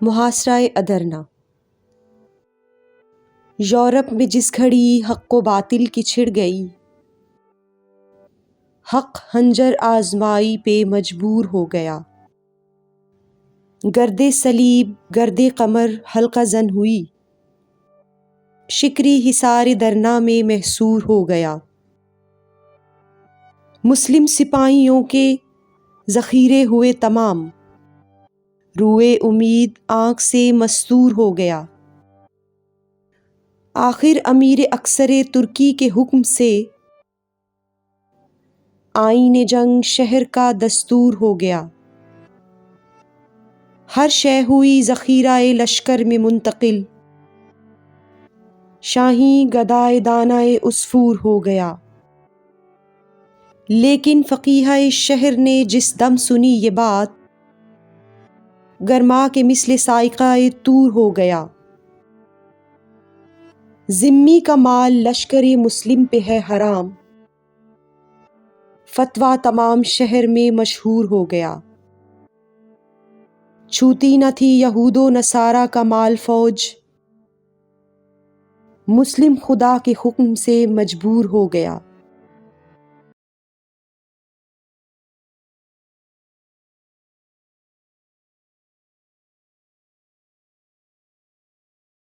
محاصرہ ادرنا۔ یورپ میں جس گھڑی حق و باطل کی چھڑ گئی، حق خنجر آزمائی پہ مجبور ہو گیا۔ گرد صلیب گرد قمر حلقہ زن ہوئی، شکری حصار درنا میں محصور ہو گیا۔ مسلم سپاہیوں کے ذخیرے ہوئے تمام، روئے امید آنکھ سے مستور ہو گیا۔ آخر امیر اکثر ترکی کے حکم سے آئین جنگ شہر کا دستور ہو گیا۔ ہر شے ہوئی ذخیرہ لشکر میں منتقل، شاہیں گدائے دانائے عصفور ہو گیا۔ لیکن فقیہ شہر نے جس دم سنی یہ بات، گرما کے مثل صاعقہ طور ہو گیا۔ ذمی کا مال لشکر مسلم پہ ہے حرام، فتویٰ تمام شہر میں مشہور ہو گیا۔ چھوتی نہ تھی یہود و نصارہ کا مال فوج، مسلم خدا کے حکم سے مجبور ہو گیا۔